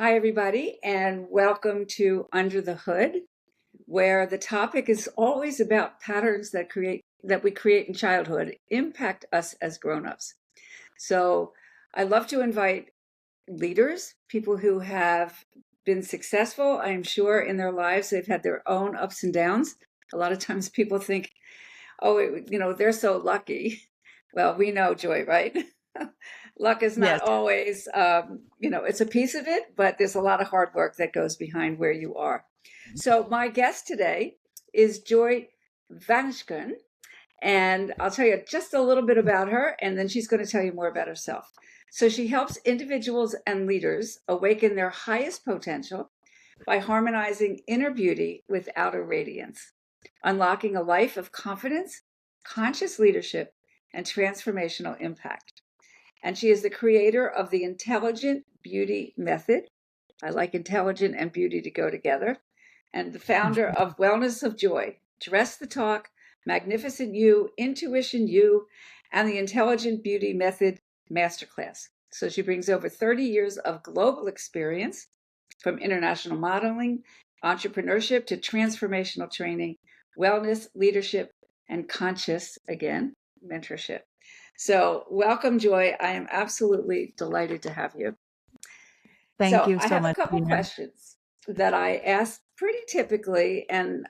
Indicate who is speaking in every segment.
Speaker 1: Hi, everybody, and welcome to Under the Hood, where the topic is always about patterns that we create in childhood impact us as grown-ups. So I love to invite leaders, people who have been successful. I'm sure in their lives they've had their own ups and downs. A lot of times people think, oh, they're so lucky. Well, we know, Joy, right? Luck is
Speaker 2: Yes.
Speaker 1: not always, it's a piece of it, but there's a lot of hard work that goes behind where you are. So my guest today is Joy Vanichkul, and I'll tell you just a little bit about her, and then she's going to tell you more about herself. So she helps individuals and leaders awaken their highest potential by harmonizing inner beauty with outer radiance, unlocking a life of confidence, conscious leadership, and transformational impact. And she is the creator of the Intelligent Beauty Method. I like intelligent and beauty to go together. And the founder of Wellness of Joy, Dress the Talk, Magnificent You, Intuition You, and the Intelligent Beauty Method Masterclass. So she brings over 30 years of global experience from international modeling, entrepreneurship to transformational training, wellness, leadership, and conscious, again, mentorship. So welcome, Joy. I am absolutely delighted to have you.
Speaker 2: Thank
Speaker 1: So
Speaker 2: you
Speaker 1: I
Speaker 2: so
Speaker 1: have a
Speaker 2: much,
Speaker 1: couple
Speaker 2: Tina.
Speaker 1: questions that I ask pretty typically, and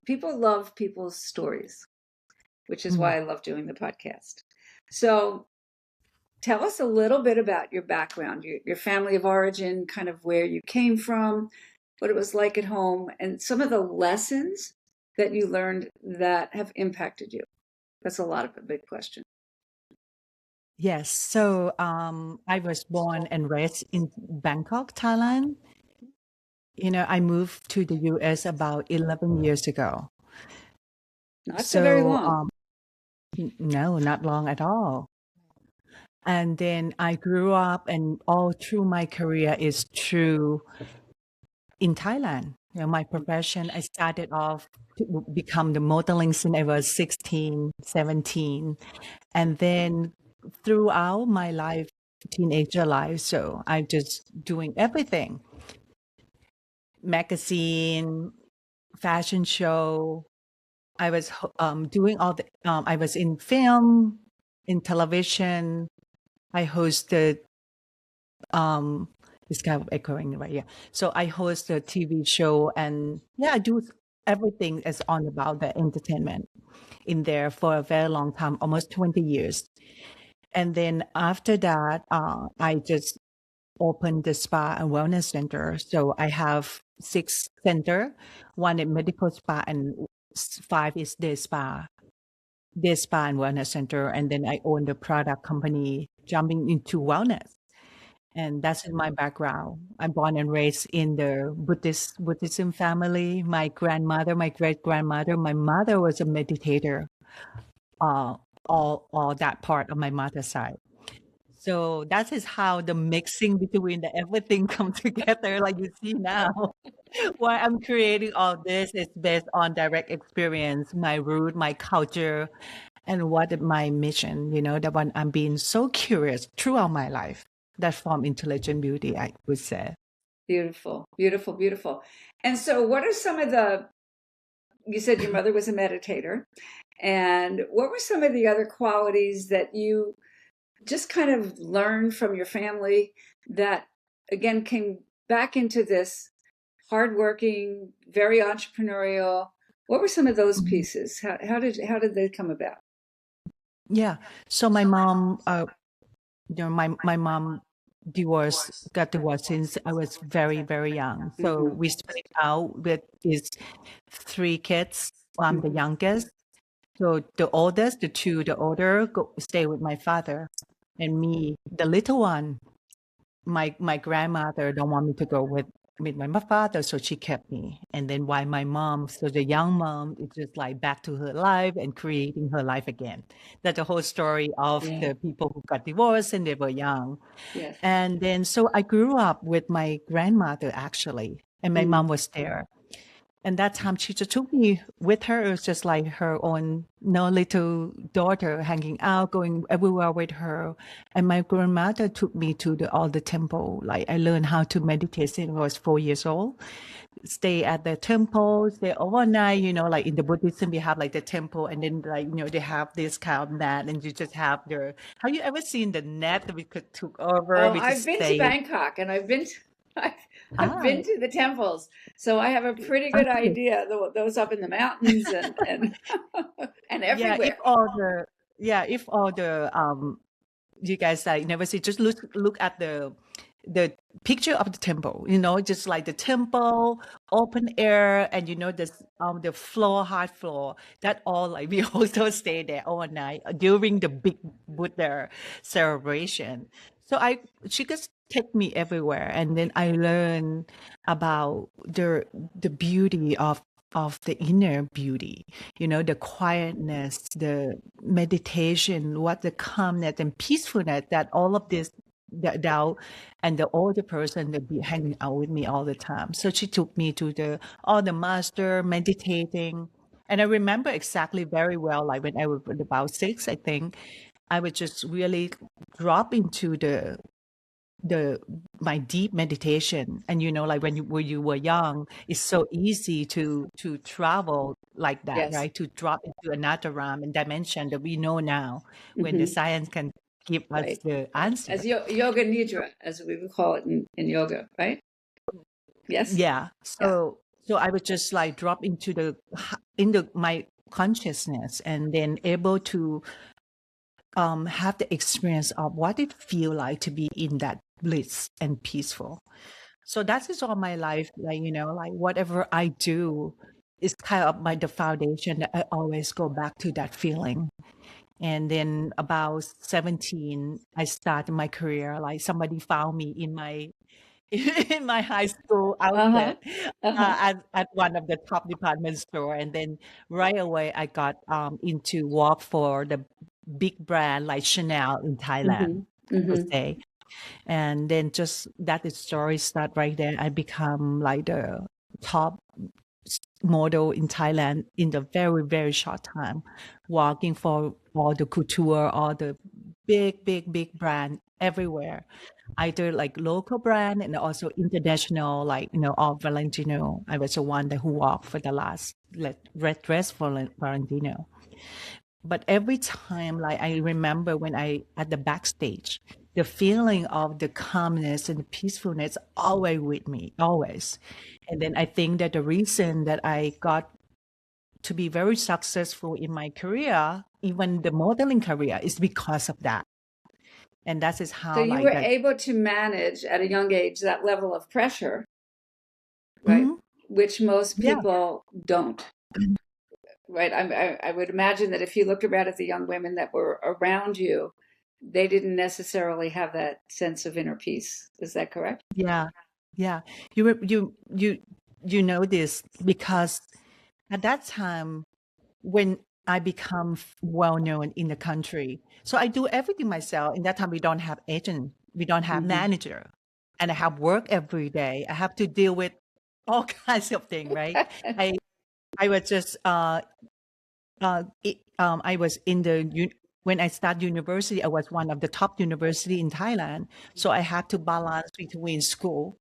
Speaker 1: people love people's stories, which is
Speaker 2: Mm.
Speaker 1: why I love doing the podcast. So tell us a little bit about your background, your family of origin, kind of where you came from, what it was like at home, and some of the lessons that you learned that have impacted you. That's a big question.
Speaker 2: Yes. I was born and raised in Bangkok, Thailand. I moved to the US about 11 years ago.
Speaker 1: Not so very
Speaker 2: So,
Speaker 1: long.
Speaker 2: no, not long at all. And then I grew up, and all through my career is true in Thailand. My profession, I started off to become the modeling since I was 16, 17. And then throughout my life, teenager life, so I'm just doing everything: magazine, fashion show. I was doing all the, I was in film, in television. I hosted, um, it's kind of echoing right here. So I host a TV show, and yeah, I do everything as on about the entertainment in there for a very long time, almost 20 years. And then after that, I just opened the spa and wellness center. So I have 6 center, one at medical spa, and 5 is day spa and wellness center. And then I own the product company jumping into wellness. And that's in my background. I'm born and raised in the Buddhism family. My grandmother, my great grandmother, my mother was a meditator. Uh, all that part of my mother's side. So that is how the mixing between the everything come together, like you see now. Why I'm creating all this is based on direct experience, my root, my culture, and what is my mission. The one I'm being so curious throughout my life. That form intelligent beauty, I would say.
Speaker 1: Beautiful, beautiful, beautiful. And so, what are you said your mother was a meditator, and what were some of the other qualities that you just kind of learned from your family that, again, came back into this hardworking, very entrepreneurial? What were some of those
Speaker 2: Mhm.
Speaker 1: pieces? How did they come about?
Speaker 2: Yeah. So my mom, my mom got divorced since I was very, very young. So
Speaker 1: Hmm.
Speaker 2: we split out with these 3 kids. I'm the
Speaker 1: Hmm.
Speaker 2: youngest. So the oldest, the older, stay with my father, and me, the little one. My grandmother don't want me to go with my father, so she kept me. And then why my mom, so the young mom is just like back to her life and creating her life again. That's the whole story of
Speaker 1: Yeah.
Speaker 2: the people who got divorced and they were young.
Speaker 1: Yes.
Speaker 2: And then so I grew up with my grandmother actually, and my
Speaker 1: Mm.
Speaker 2: mom was there. And that time she just took me with her. It was just like her own no little daughter hanging out, going everywhere with her. And my grandmother took me to all the temple. Like I learned how to meditate since I was 4 years old. Stay at the temple, stay overnight, like in the Buddhism, we have like the temple and then like, they have this kind of mat and you just have have you ever seen the net that we could took over?
Speaker 1: Oh,
Speaker 2: We could
Speaker 1: I've been to
Speaker 2: stay.
Speaker 1: Bangkok and I've, I've
Speaker 2: Ah,
Speaker 1: been to the temples, so I have a pretty good
Speaker 2: okay.
Speaker 1: idea. Those up in the mountains and and
Speaker 2: Yeah,
Speaker 1: everywhere.
Speaker 2: if all the you guys like never see, just look at the picture of the temple, just like the temple, open air, and this the floor, hard floor, that all like we also stay there overnight during the big Buddha celebration. So she just take me everywhere, and then I learn about the beauty of the inner beauty, the quietness, the meditation, what the calmness and peacefulness that all of this the Tao and the older person that be hanging out with me all the time. So she took me to all the master meditating. And I remember exactly very well, like when I was about 6, I think, I would just really drop into the my deep meditation. And like when you were young, it's so easy to travel like that,
Speaker 1: Yes.
Speaker 2: right? To drop into another realm and dimension that we know now, when the
Speaker 1: Hmm.
Speaker 2: science can give us
Speaker 1: Right.
Speaker 2: the
Speaker 1: Right.
Speaker 2: answer.
Speaker 1: As yoga nidra, as we would call it in yoga, right? Yes.
Speaker 2: Yeah.
Speaker 1: Yeah.
Speaker 2: So I would just like drop into into my consciousness, and then able to have the experience of what it feel like to be in that bliss and peaceful. So that is all my life, like, like whatever I do is kind of the foundation that I always go back to that feeling. And then about 17, I started my career. Like somebody found me in my in my high school
Speaker 1: Uh-huh.
Speaker 2: outfit
Speaker 1: Uh-huh.
Speaker 2: at one of the top department store, and then right away I got into work for the big brand like Chanel in
Speaker 1: Hmm.
Speaker 2: Thailand, to
Speaker 1: Hmm.
Speaker 2: say. And then just that the story start right there. I become like the top model in Thailand in the very, very short time, working for all the couture, all the big, big, big brand everywhere, either like local brand and also international, like, all Valentino. I was the one that who worked for the last red dress for Valentino. But every time, like I remember when I at the backstage, the feeling of the calmness and the peacefulness always with me, always. And then I think that the reason that I got to be very successful in my career, even the modeling career, is because of that. And that is
Speaker 1: So
Speaker 2: how
Speaker 1: you were
Speaker 2: like that.
Speaker 1: able to manage at a young age that level of pressure, right?
Speaker 2: Mhm.
Speaker 1: Which most
Speaker 2: Yeah,
Speaker 1: people don't, right? I would imagine that if you looked around at the young women that were around you, they didn't necessarily have that sense of inner peace. Is that correct?
Speaker 2: yeah, yeah. You know this because at that time when I become well known in the country, so I do everything myself. In that time, we don't have agent, we don't have
Speaker 1: Hmm.
Speaker 2: manager, and I have work every day. I have to deal with all kinds of things, right? I I was just I was in when I started university, I was one of the top university in Thailand. So I had to balance between school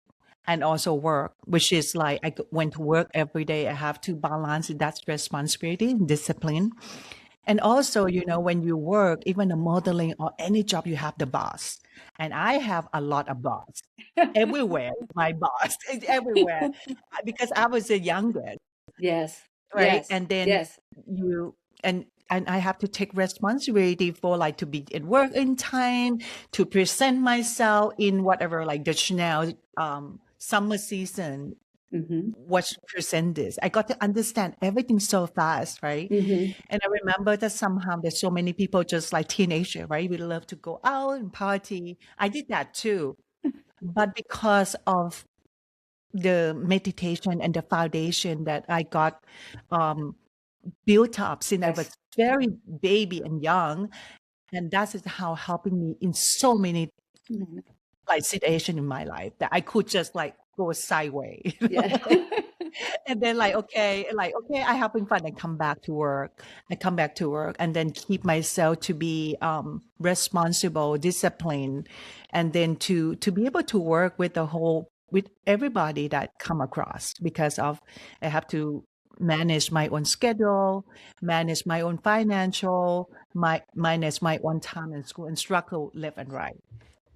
Speaker 2: and also work, which is like went to work every day. I have to balance that responsibility and discipline. And also, when you work, even the modeling or any job, you have the boss. And I have a lot of boss everywhere. My boss is everywhere because I was the youngest,
Speaker 1: Yes.
Speaker 2: right?
Speaker 1: Yes.
Speaker 2: And then
Speaker 1: Yes.
Speaker 2: you and I have to take responsibility for like to be at work in time, to present myself in whatever like the Chanel summer season
Speaker 1: Hmm.
Speaker 2: was present this. I got to understand everything so fast, right?
Speaker 1: Hmm.
Speaker 2: And I remember that somehow there's so many people just like teenager, right? We love to go out and party. I did that too. But because of the meditation and the foundation that I got um, built up since I was
Speaker 1: Yes.
Speaker 2: very baby and young, and that is how helping me in so many
Speaker 1: Mhm.
Speaker 2: like situation in my life that I could just like go sideways.
Speaker 1: Yeah.
Speaker 2: And then like, okay, I having fun. I come back to work. I come back to work and then keep myself to be responsible, disciplined, and then to be able to work with the whole with everybody that come across because of I have to manage my own schedule, manage my own financial, manage my own time in school and struggle left and right.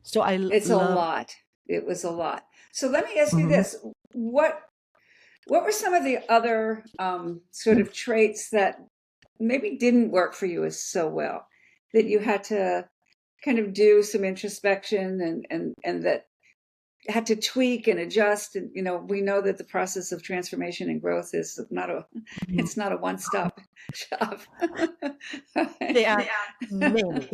Speaker 2: So
Speaker 1: It's a
Speaker 2: love.
Speaker 1: lot. It was a lot. So let me ask you
Speaker 2: Mhm.
Speaker 1: this. What what were some of the other sort of traits that maybe didn't work for you as so well that you had to kind of do some introspection and that had to tweak and adjust? And we know that the process of transformation and growth is not a
Speaker 2: Mhm.
Speaker 1: it's not a one-stop shop.
Speaker 2: There are many.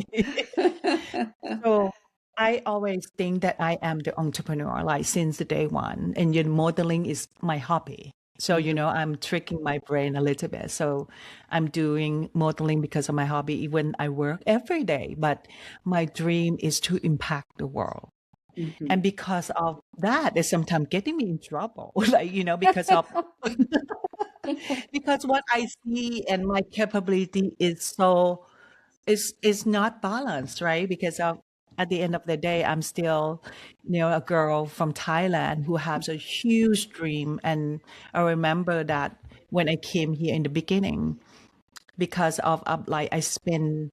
Speaker 2: So I always think that I am the entrepreneur, like since the day one, and modeling is my hobby. So,
Speaker 1: Mhm.
Speaker 2: I'm tricking my brain a little bit. So I'm doing modeling because of my hobby, even I work every day, but my dream is to impact the world. And
Speaker 1: Mhm.
Speaker 2: because of that, it's sometimes getting me in trouble, like, because of because what I see and my capability is not balanced, right? Because of at the end of the day, I'm still, a girl from Thailand who has a huge dream. And I remember that when I came here in the beginning, because of like I spent,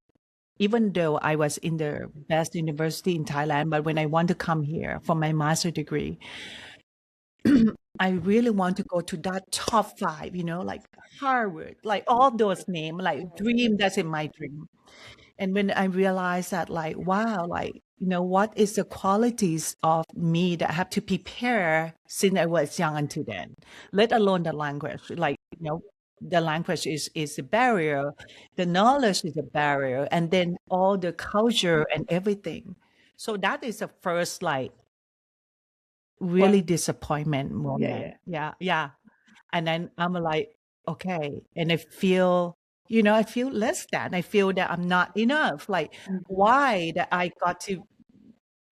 Speaker 2: even though I was in the best university in Thailand, but when I want to come here for my master degree, I really want to go to that top five, like Harvard, like all those names, like dream, that's in my dream. And when I realized that, like, wow, like, what is the qualities of me that I have to prepare since I was young until then, let alone the language. Like, the language is a barrier, the knowledge is a barrier, and then all the culture and everything. So that is the first, like, really
Speaker 1: Well,
Speaker 2: disappointment
Speaker 1: yeah,
Speaker 2: moment.
Speaker 1: yeah.
Speaker 2: Yeah, yeah. And then I'm like, okay. And I feel less than. I feel that I'm not enough. Like,
Speaker 1: Mhm.
Speaker 2: why that I got to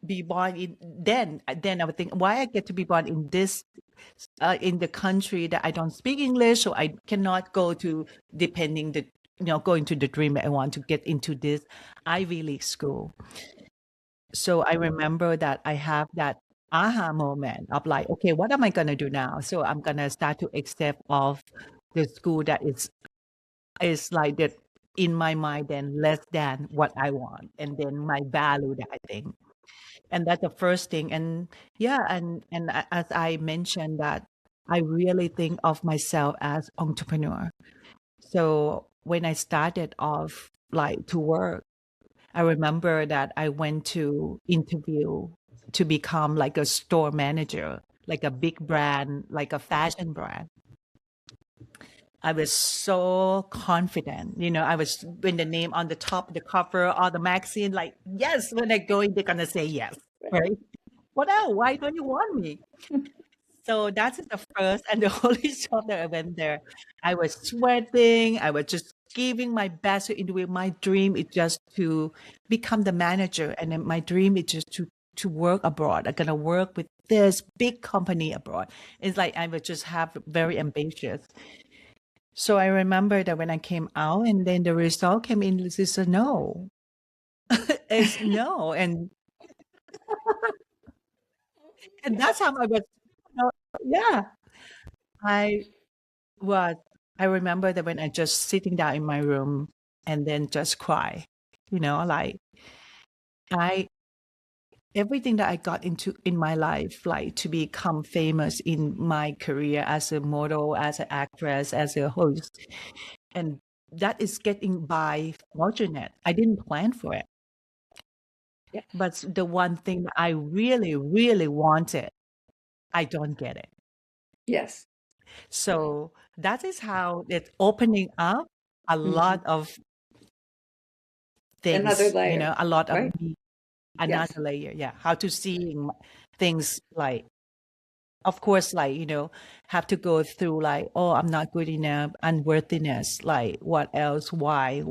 Speaker 2: be born in then I would think why I get to be born in this in the country that I don't speak English, so I cannot go to depending the going to the dream that I want to get into this Ivy League school. So I remember that I have that aha moment of like, okay, what am I gonna do now? So I'm gonna start to accept of the school that is like that in my mind then less than what I want and then my value that I think. And that's the first thing. And yeah, as I mentioned that I really think of myself as entrepreneur. So when I started off like to work, I remember that I went to interview to become like a store manager, like a big brand, like a fashion brand. I was so confident. I was when the name on the top of the cover or the magazine, like, yes, when I go in, they're gonna say yes, right? What else? Why don't you want me? So that's the first and the only job that I went there. I was sweating. I was just giving my best to do it. My dream is just to become the manager, and then my dream is just to work abroad. I'm gonna work with this big company abroad. It's like I would just have very ambitious. So I remember that when I came out, and then the result came in, it's a no. It's no, and that's how I was. You know, yeah, I was. I remember that when I just sitting down in my room and then just cry. Like I everything that I got into in my life, like to become famous in my career as a model, as an actress, as a host, and that is getting by fortunate. I didn't plan for it.
Speaker 1: Yeah.
Speaker 2: But the one thing that I really, really wanted, I don't get it.
Speaker 1: Yes.
Speaker 2: So that is how it's opening up a
Speaker 1: Mhm.
Speaker 2: lot of
Speaker 1: Another
Speaker 2: things,
Speaker 1: layer,
Speaker 2: a lot of
Speaker 1: right?
Speaker 2: me,
Speaker 1: Yes.
Speaker 2: another layer. Yeah. How to see things like, of course, like, have to go through like, oh, I'm not good enough, unworthiness, like what else? Why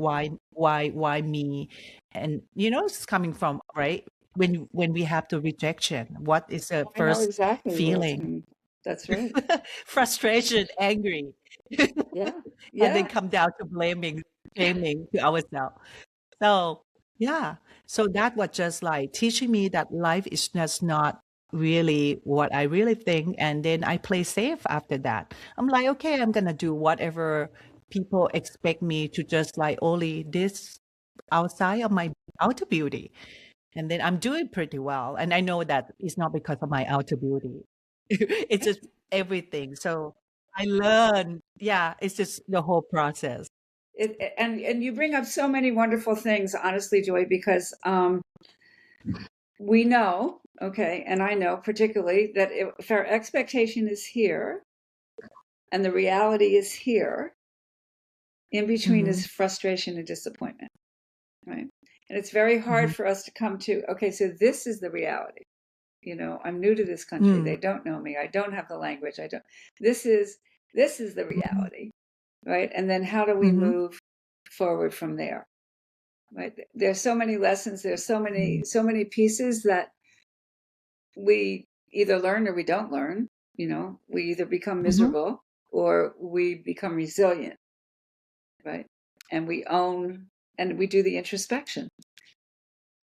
Speaker 2: me? And, it's coming from, right? When we have the rejection, what is the
Speaker 1: I know
Speaker 2: first
Speaker 1: exactly where it's
Speaker 2: feeling?
Speaker 1: coming. That's right.
Speaker 2: frustration, angry,
Speaker 1: Yeah.
Speaker 2: and then
Speaker 1: Yeah.
Speaker 2: come down to blaming, shaming to ourselves. So yeah, so that was just like teaching me that life is just not really what I really think, and then I play safe after that. I'm like, okay, I'm gonna do whatever people expect me to, just like only this outside of my outer beauty, and then I'm doing pretty well. And I know that it's not because of my outer beauty; it's just everything. So I learn, yeah, it's just the whole process.
Speaker 1: And you bring up so many wonderful things, honestly, Joy, because we know, okay, and I know particularly that if our expectation is here and the reality is here, in between
Speaker 2: Mm-hmm.
Speaker 1: is frustration and disappointment, right? And it's very hard
Speaker 2: Mm-hmm.
Speaker 1: for us to come to, okay, so this is the reality. I'm new to this country. They don't know me. I don't have the language. I don't. This is the
Speaker 2: Mm-hmm.
Speaker 1: reality, right? And then how do we
Speaker 2: Mm-hmm.
Speaker 1: move forward from there? Right? There's so many lessons. There's so many pieces that we either learn or we don't learn. We either become
Speaker 2: Mm-hmm.
Speaker 1: miserable or we become resilient, right? And we own and we do the introspection,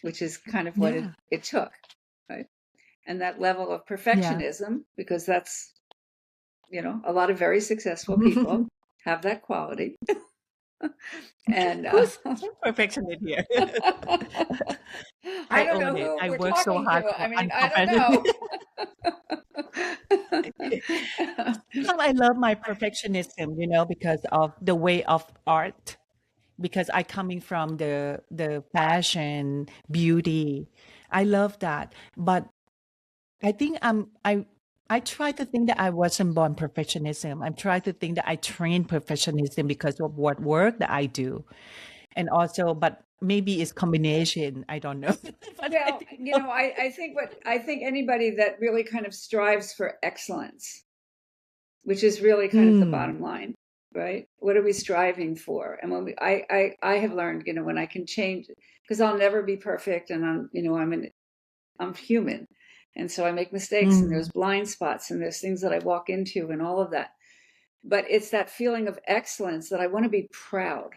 Speaker 1: which is kind of what
Speaker 2: Yeah.
Speaker 1: it took, right? And that level of
Speaker 2: Yeah.
Speaker 1: perfectionism, because that's, a lot of very successful people have that quality. And
Speaker 2: Who's perfectionist here?
Speaker 1: I
Speaker 2: I
Speaker 1: don't know
Speaker 2: own it.
Speaker 1: who
Speaker 2: I
Speaker 1: we're
Speaker 2: work so
Speaker 1: talking
Speaker 2: hard
Speaker 1: to.
Speaker 2: for
Speaker 1: I mean, I don't
Speaker 2: unprofessional.
Speaker 1: know.
Speaker 2: Sometimes I love my perfectionism, because of the way of art. Because I coming from the fashion, beauty. I love that. But I think I try to think that I wasn't born perfectionism. I'm trying to think that I trained perfectionism because of what work that I do. And also, but maybe it's combination. I don't know. But I
Speaker 1: Well,
Speaker 2: think so.
Speaker 1: I think anybody that really kind of strives for excellence, which is really kind of the
Speaker 2: Mm,
Speaker 1: bottom line, right? What are we striving for? And I have learned, when I can change, because I'll never be perfect, and I'm human, and so I make mistakes, and
Speaker 2: mm,
Speaker 1: there's blind spots, and there's things that I walk into, and all of that. But it's that feeling of excellence that I want to be proud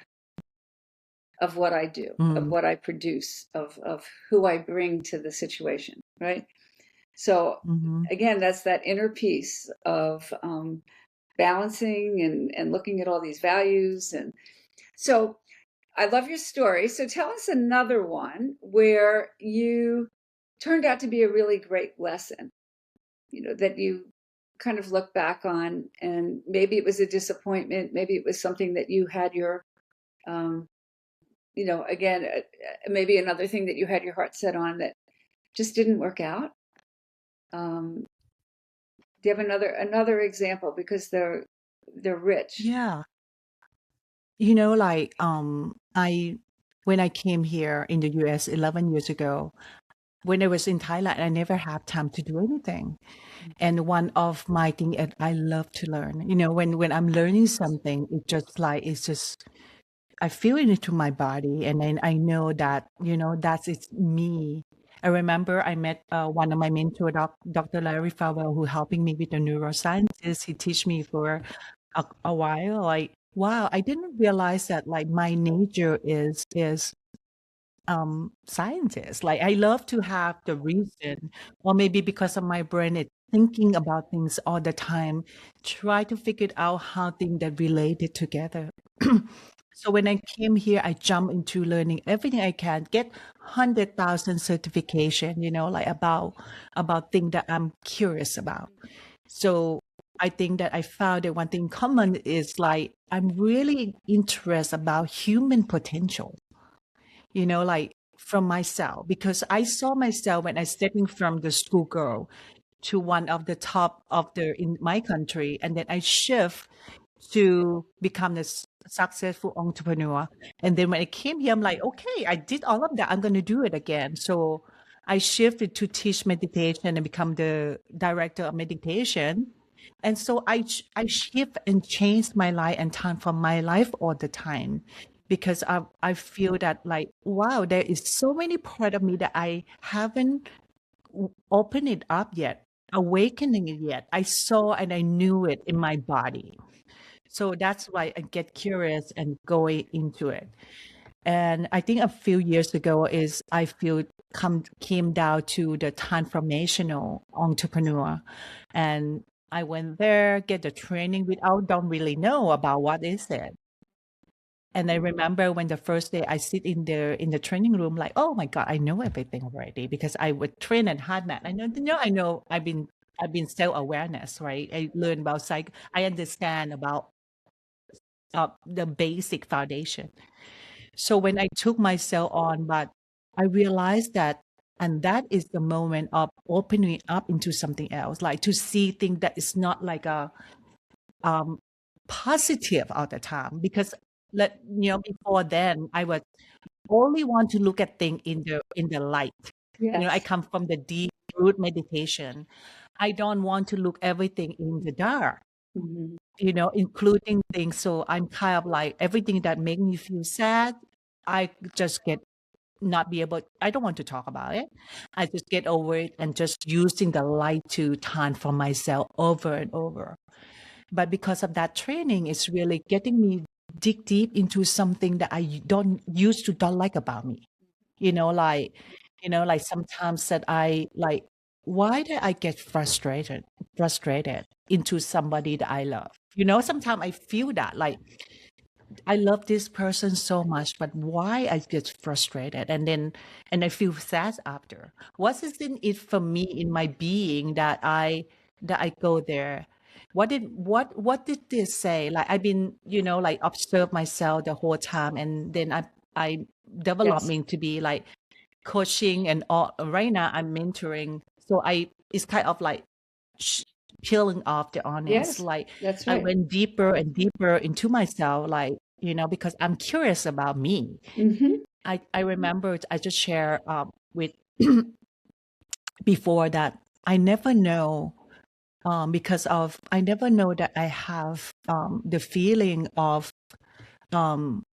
Speaker 1: of what I do, of
Speaker 2: mm,
Speaker 1: what I produce, of who I bring to the situation, right? So
Speaker 2: mhm.
Speaker 1: again, that's that inner peace of balancing and looking at all these values. And so I love your story. So tell us another one where you turned out to be a really great lesson, that you kind of look back on, and maybe it was a disappointment, maybe it was something that you had your um, again, maybe another thing that you had your heart set on that just didn't work out. um, do you have another example, because they're rich?
Speaker 2: Yeah. Like I when I came here in the US 11 years ago, when I was in Thailand, I never had time to do anything. And one of my thing that I love to learn, when I'm learning something, it's just I feel it into my body, and then I know that, that's it's me. I remember I met one of my mentor, Dr. Larry Fowler, who helping me with the neurosciences. He teach me for a while. Like, wow, I didn't realize that like my nature is scientist. Like I love to have the reason, or maybe because of my brain, it's thinking about things all the time, try to figure out how things that related together. So when I came here, I jumped into learning everything I can, get 100,000 certification, like about things that I'm curious about. So I think that I found that one thing common is like I'm really interested about human potential, like from myself, because I saw myself when I stepping from the schoolgirl to one of the top of the in my country, and then I shift to become this successful entrepreneur. And then when I came here, I'm like, okay, I did all of that. I'm going to do it again. So I shifted to teach meditation and become the director of meditation. And so I shift and changed my life and transform my life all the time, because I feel that like, wow, there is so many part of me that I haven't opened it up yet. awakening it yet. I saw and I knew it in my body. So that's why I get curious and go into it. And I think a few years ago is I feel came down to the transformational entrepreneur. And I went there, get the training without don't really know about what is it. And I remember when the first day I sit in the training room, like, oh my God, I know everything already because I would train at HeartMath. I know I've been self-awareness, right? I learned about I understand about the basic foundation. So when I took myself on, but I realized that, and that is the moment of opening up into something else, like to see things that is not like a um, positive all the time. Because before then I would only want to look at things in the light. I
Speaker 1: Yes.
Speaker 2: come from the deep root meditation. I don't want to look everything in the dark,
Speaker 1: Mhm.
Speaker 2: including things. So I'm kind of like everything that make me feel sad, I just get not be able, I don't want to talk about it. I just get over it and just using the light to transform myself over and over. But because of that training, it's really getting me dig deep into something that I don't used to don't like about me. You know, like, like sometimes that I like, why did I get frustrated into somebody that I love? Sometimes I feel that like I love this person so much, but why I get frustrated and I feel sad after. What is in it for me in my being that I go there? What did this say? Like I've been, like observe myself the whole time and then I
Speaker 1: Yes.
Speaker 2: developing to be like coaching and all right now I'm mentoring. So it's kind of like sh- peeling off the onions.
Speaker 1: Yes.
Speaker 2: Like
Speaker 1: That's
Speaker 2: I
Speaker 1: right.
Speaker 2: went deeper and deeper into myself, like, because I'm curious about me.
Speaker 1: Hmm.
Speaker 2: I remembered I just share with before that I never know because of I never know that I have the feeling of um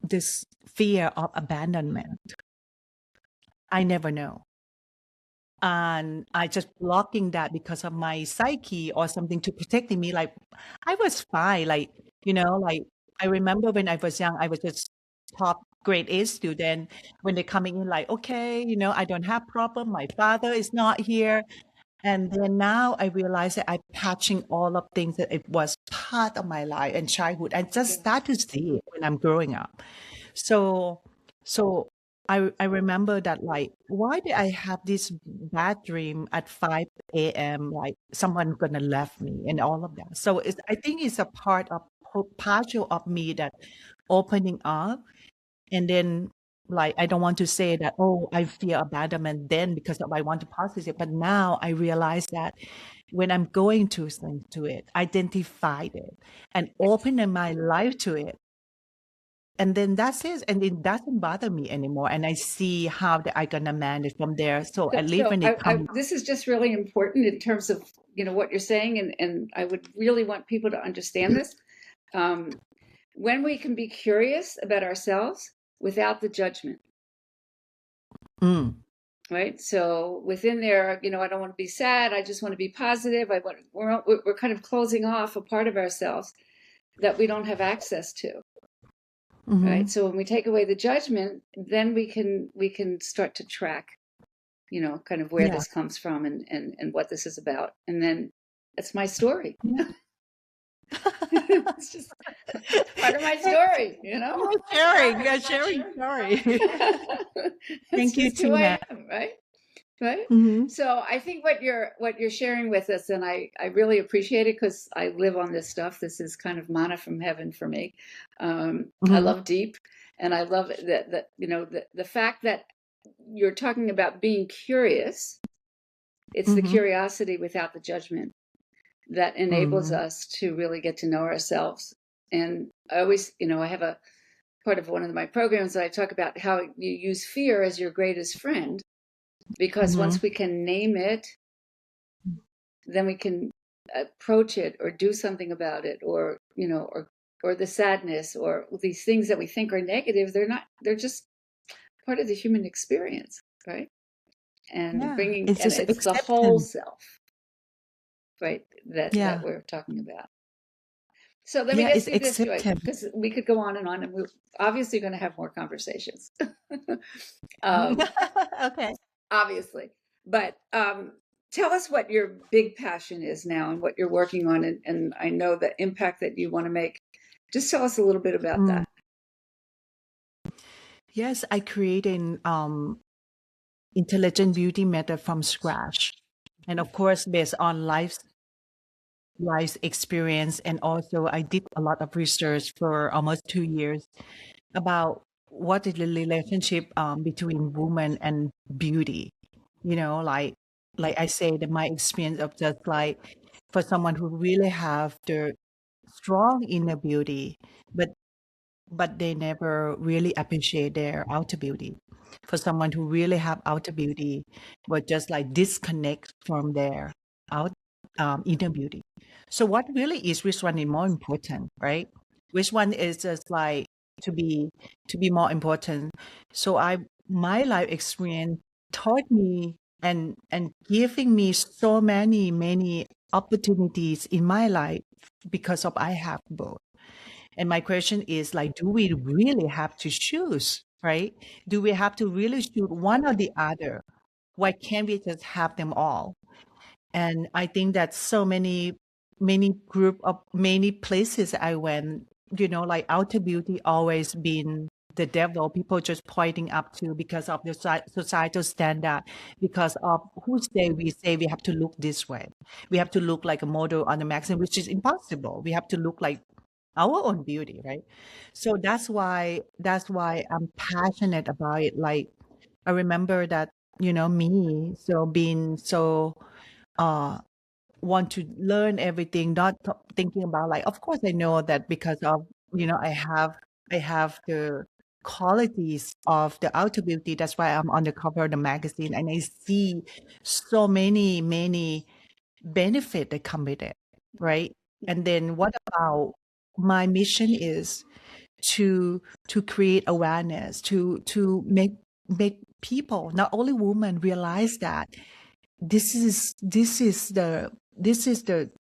Speaker 2: this fear of abandonment. I never know. And I just blocking that because of my psyche or something to protecting me. Like I was fine. Like, like I remember when I was young, I was just top grade A student. When they're coming in like, okay, I don't have problem. My father is not here. And then now I realize that I'm patching all of things that it was part of my life and childhood. I just
Speaker 1: Yeah.
Speaker 2: start to see it when I'm growing up. So, so I remember that like, why did I have this bad dream at 5 a.m. like someone gonna left me and all of that. So I think it's a partial of me that opening up and then like I don't want to say that, oh, I fear abandonment then because of I want to positive. But now I realize that when I'm going to it, identified it and opening my life to it. And then that's it. And it doesn't bother me anymore. And I see how that I gonna manage from there. So
Speaker 1: So,
Speaker 2: at least when it comes.
Speaker 1: this is just really important in terms of what you're saying, and I would really want people to understand this. Um, when we can be curious about ourselves without the judgment,
Speaker 2: Mm,
Speaker 1: right? So within there, I don't want to be sad. I just want to be positive. We're kind of closing off a part of ourselves that we don't have access to, right?
Speaker 2: hmm.
Speaker 1: So when we take away the judgment, then we can start to track, kind of where
Speaker 2: Yeah.
Speaker 1: this comes from and what this is about. And then it's my story.
Speaker 2: Yeah.
Speaker 1: It's just part of my story,
Speaker 2: You're sharing. You're sharing story.
Speaker 1: It's
Speaker 2: Thank you,
Speaker 1: just who
Speaker 2: Tina.
Speaker 1: I am, right? Right.
Speaker 2: Hmm.
Speaker 1: So I think what you're sharing with us, and I really appreciate it because I live on this stuff. This is kind of manna from heaven for me. I
Speaker 2: Hmm.
Speaker 1: love deep, and I love that the fact that you're talking about being curious. It's the
Speaker 2: Hmm.
Speaker 1: curiosity without the judgment that enables
Speaker 2: Hmm.
Speaker 1: us to really get to know ourselves. And I always, I have a part of one of my programs that I talk about how you use fear as your greatest friend, because
Speaker 2: Hmm.
Speaker 1: once we can name it, then we can approach it or do something about it, or or the sadness or these things that we think are negative. They're just part of the human experience, right? And
Speaker 2: Yeah.
Speaker 1: bringing
Speaker 2: It's
Speaker 1: and
Speaker 2: just
Speaker 1: it's the whole
Speaker 2: acceptance.
Speaker 1: self. right? That
Speaker 2: Yeah.
Speaker 1: we're talking about. So let me
Speaker 2: Yeah,
Speaker 1: ask
Speaker 2: it's
Speaker 1: you this, Joy,
Speaker 2: acceptance.
Speaker 1: because we could go on, and we're obviously going to have more conversations. um,
Speaker 2: Okay.
Speaker 1: obviously, but tell us what your big passion is now and what you're working on, and I know the impact that you want to make. Just tell us a little bit about
Speaker 2: Mm.
Speaker 1: that.
Speaker 2: Yes, I created intelligent beauty method from scratch. And of course, based on life's experience. And also I did a lot of research for almost 2 years about what is the relationship between woman and beauty. You know, like I say that my experience of just like for someone who really have the strong inner beauty, but they never really appreciate their outer beauty. For someone who really have outer beauty, but just like disconnect from their out inner beauty. So what really is which one is more important, right? Which one is just like to be more important? So my life experience taught me and giving me so many opportunities in my life because of I have both. And my question is like, do we really have to choose, right? Do we have to really choose one or the other? Why can't we just have them all? And I think that so many group of many places I went, you know, like outer beauty always been the devil, people just pointing up to because of the societal standard, because of who say we have to look this way. We have to look like a model on the magazine, which is impossible. We have to look like our own beauty, right? So that's why I'm passionate about it. Like I remember that, you know, me so being so uh want to learn everything, not thinking about like, of course I know that because of, you know, I have the qualities of the outer beauty. That's why I'm on the cover of the magazine and I see so many benefit that come with it, right? And then what about my mission is to create awareness, to make people, not only women, realize that this is the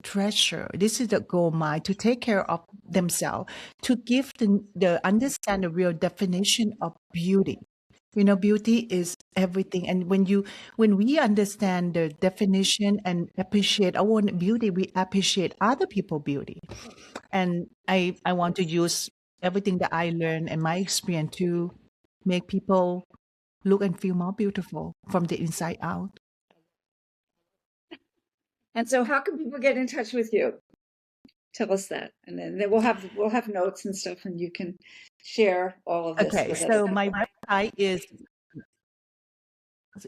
Speaker 2: treasure, this is the gold mine to take care of themselves, to give the understand the real definition of beauty. You know, beauty is everything. And when we understand the definition and appreciate our own beauty, we appreciate other people's beauty. And I want to use everything that I learned and my experience to make people look and feel more beautiful from the inside out.
Speaker 1: And so, how can people get in touch with you? Tell us that, and then we'll have notes and stuff, and you can share all of this
Speaker 2: Okay,
Speaker 1: with other
Speaker 2: so my
Speaker 1: people.
Speaker 2: website is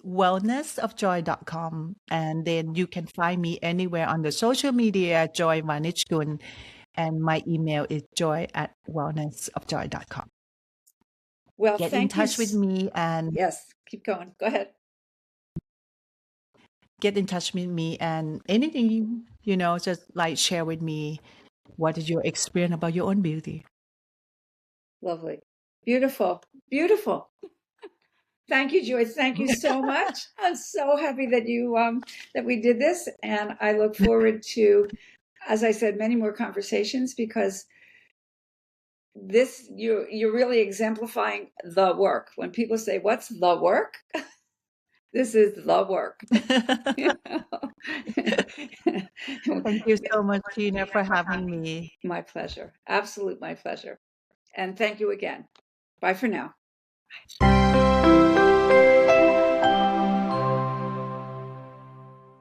Speaker 2: wellnessofjoy.com, and then you can find me anywhere on the social media, Joy Vanichkul, and my email is joy@wellnessofjoy.com.
Speaker 1: Well,
Speaker 2: Get in
Speaker 1: thank you.
Speaker 2: touch with me and
Speaker 1: Yes, keep going. Go ahead.
Speaker 2: get in touch with me and anything, you know, just like share with me what is your experience about your own beauty.
Speaker 1: Lovely, beautiful, beautiful. Thank you, Joyce. Thank you so much. I'm so happy that you that we did this, and I look forward to, as I said, many more conversations, because this you're really exemplifying the work. When people say, "What's the work?" This is the work.
Speaker 2: Thank you so much, Tina, for having me.
Speaker 1: My pleasure. Absolute my pleasure. And thank you again. Bye for now.